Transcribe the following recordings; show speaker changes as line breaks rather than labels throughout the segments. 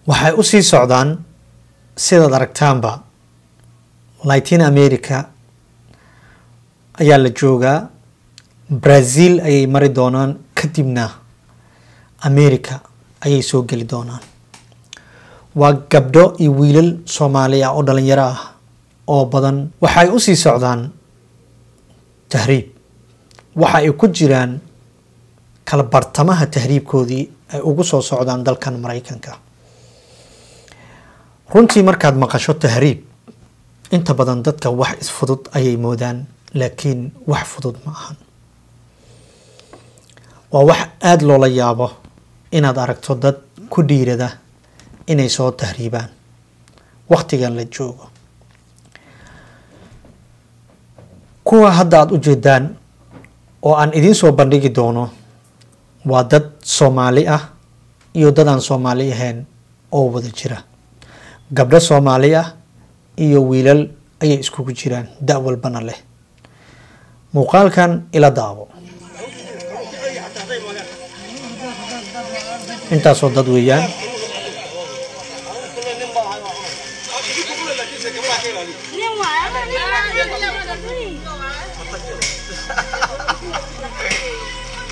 waxay u sii socdaan sidaad aragtaanba Latin America ayaa la joogaa Brazil ayay mari doonaan kadibna America ayay soo gali doonaan waa gabdho iyo wiilal Soomaali ah oo dhalinyaro ah oo badan waxay u sii socdaan tahriib waxa ay ku jiraan kala bartamaha tahriibkoodii ay ugu soo socdaan dalkan Mareykanka runtii markaad maqasho tahriib inta badan dadka wax isfudud ayay moodaan laakiin wax fudud ma ahan waa wax aad loola yaabo inaad aragto dad ku dhiirada inay soo tahriibaan waqtigan la joogo kuwa hadda aad u jeedaan oo aan idin soo bandhigi doono waa dad Soomaali ah iyo dad aan Soomaali ahayn oo wada jira gabdho Soomaali ah iyo wiilal ayay iskugu jiraan da' walbana leh muuqaalkan ila daabo intaasoo dad weeyaan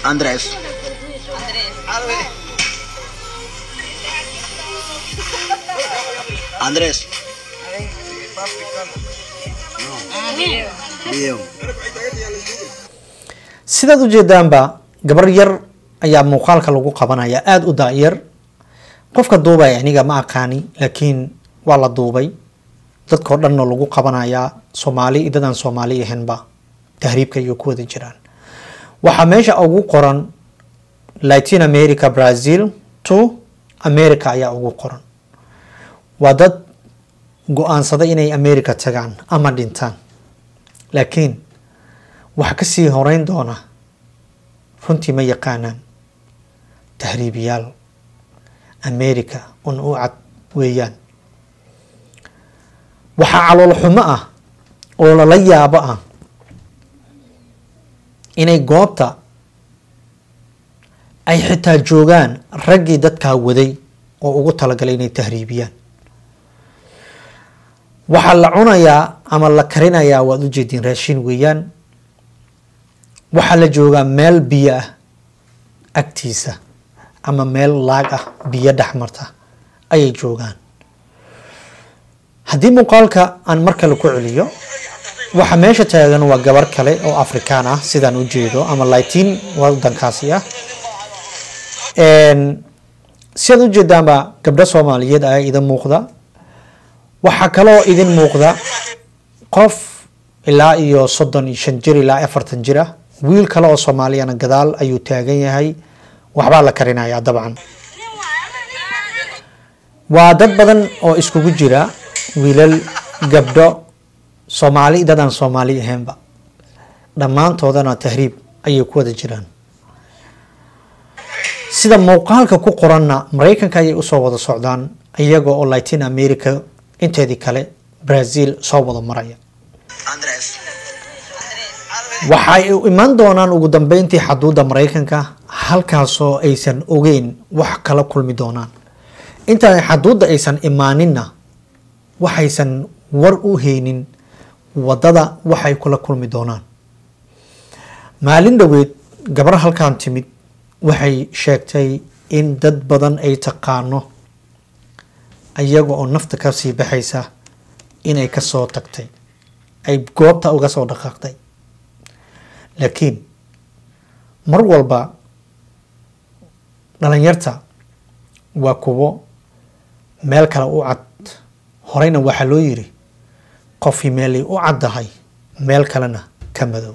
Andrés. Andrés. Video.
sidaad u jeedaanba gabar yar ayaa muuqaalka lagu qabanaya aad u daayar qofka duubay aniga ma aqaani laakiin waa la duubay dadkoo dhan oo lagu qabanaya Soomaali idadan Soomaali ahaynba tahriibka iyo ku wada jiraan waxa meesha ugu qoran Latin America Brazil to America ayaa ugu qoran waa dad go'aansaday inay America tagaan ama dhintaan laakiin waxa ka sii horeyn doona runtii ma yaqaanaan tahriibiyaal America un u cad weeyaan waxa calool xumo ah oo la yaabo ah inay goobta ay xitaa joogaan raggii dadka waday oo ugu talagalay inay tahriibiyaan waxa la cunayaa ama la karinayaa waad u jeedin raashin weeyaan waxa la joogaa meel biyo ah agtiisa ama meel laag ah biyo dhaxmarta ayay joogaan haddii muuqaalka aan mar kale ku celiyo waxa meesha taagan waa gabar kale oo Afrikaan ah sidaan u jeedo ama Latin wadankaasi ah sidaad u jeedaanba gabdho Soomaaliyeed ayaa idin muuqda waxa kaloo idin muuqda qof ilaa iyo 35 jir ilaa 40 jir ah wiil kale oo Soomaaliyana gadaal ayuu taagan yahay waxba la karinayaa dabcan waa dad badan oo iskugu jira wiilal gabdho Soomaali dadan Soomaali ahaynba dhamaantoodana tahriib ayay ku wada jiraan sida muuqaalka ku qoranna Mareykanka ayay u soo wada socdaan iyaga oo Latin America inteedii kale Brazil soo wada maraya
Andrés.
waxay u iman doonaan ugu dambeyntii xuduudda Mareykanka halkaasoo aysan ogeyn wax kala kulmi doonaan inta xuduudda aysan imaaninna waxaysan war u haynin wadada waxay kula kulmi doonaan maalin dhaweed gabar halkaan timid waxay sheegtay in dad badan ay taqaano ayaga oo nafta ka sii baxaysa inay ka soo tagtay ay goobta uga soo dhaqaaqday laakiin mar walba dhalinyarta waa kuwo meel kale u cad horeyna waxaa loo yiri qof meel u caddahay meel kalena ka madow